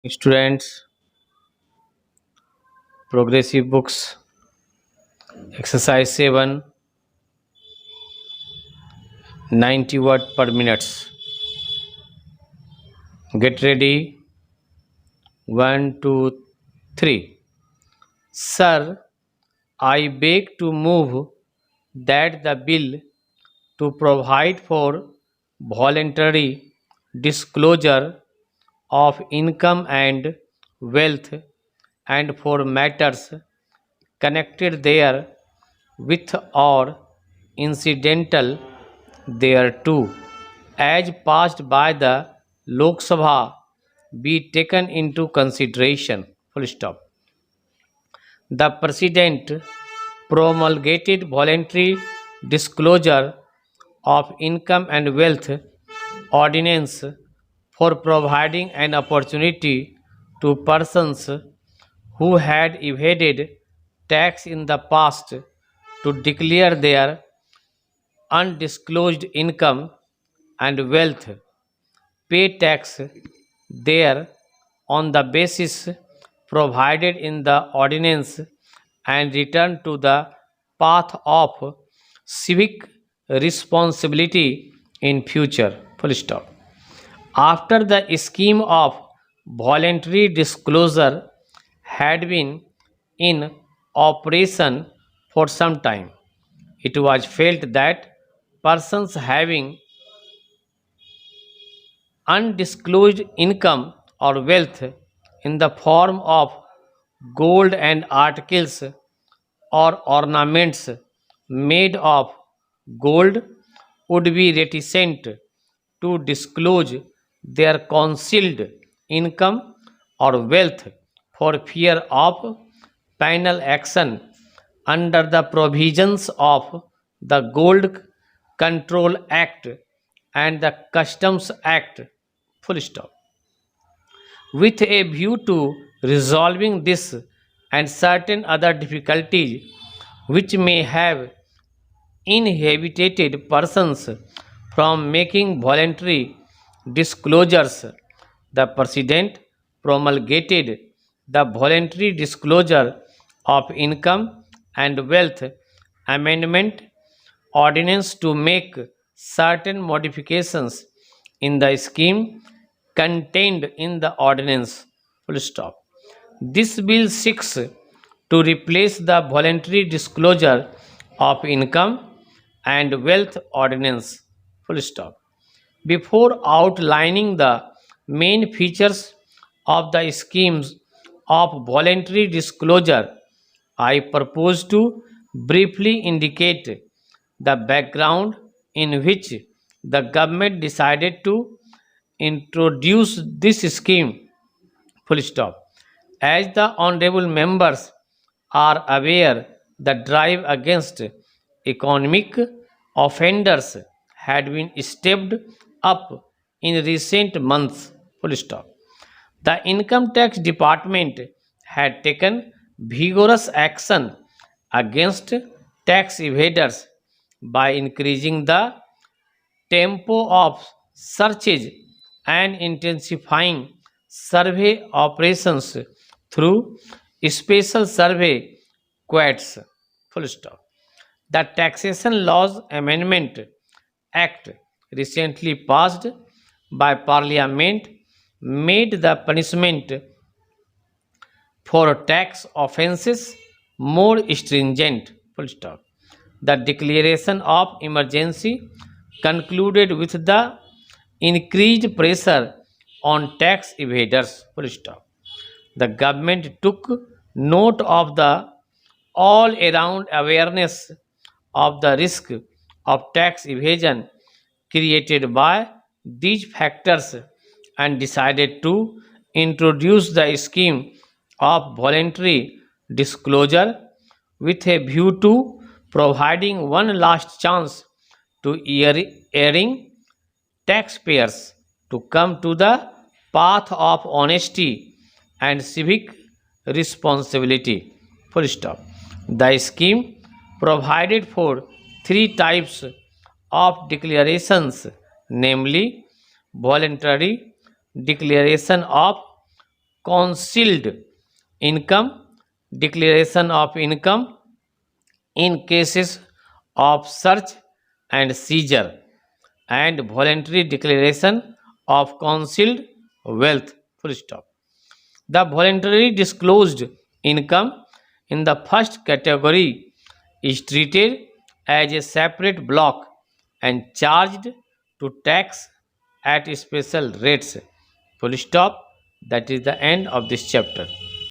Students, progressive books, exercise 7, 90 word per minute. Get ready. 1, 2, 3. Sir, I beg to move that the bill to provide for voluntary disclosure of income and wealth and for matters connected there with or incidental thereto, as passed by the Lok Sabha, be taken into consideration. Full stop. The President promulgated voluntary disclosure of income and wealth ordinance for providing an opportunity to persons who had evaded tax in the past to declare their undisclosed income and wealth, pay tax there on the basis provided in the ordinance, and return to the path of civic responsibility in future. Full stop. After the scheme of voluntary disclosure had been in operation for some time, it was felt that persons having undisclosed income or wealth in the form of gold and articles or ornaments made of gold would be reticent to disclose their concealed income or wealth for fear of penal action under the provisions of the Gold Control Act and the Customs Act. Full stop. With a view to resolving this and certain other difficulties which may have inhabited persons from making voluntary disclosures, the President promulgated the Voluntary Disclosure of Income and Wealth Amendment Ordinance to make certain modifications in the scheme contained in the ordinance. Full stop. This bill seeks to replace the voluntary disclosure of income and wealth ordinance. Full stop. Before outlining the main features of the schemes of voluntary disclosure, I propose to briefly indicate the background in which the government decided to introduce this scheme. Full stop. As the honorable members are aware, the drive against economic offenders had been stepped up in recent months. Full stop. The income tax department had taken vigorous action against tax evaders by increasing the tempo of searches and intensifying survey operations through special survey quads. Full stop. The Taxation Laws Amendment Act recently passed by Parliament made the punishment for tax offences more stringent. Full stop. The declaration of emergency concluded with the increased pressure on tax evaders. Full stop. The government took note of the all around awareness of the risk of tax evasion created by these factors and decided to introduce the scheme of voluntary disclosure with a view to providing one last chance to erring taxpayers to come to the path of honesty and civic responsibility. Full stop. The scheme provided for three types of declarations, namely voluntary declaration of concealed income, declaration of income in cases of search and seizure, and voluntary declaration of concealed wealth. Full stop. The voluntarily disclosed income in the first category is treated as a separate block and charged to tax at special rates. Full stop. That is the end of this chapter.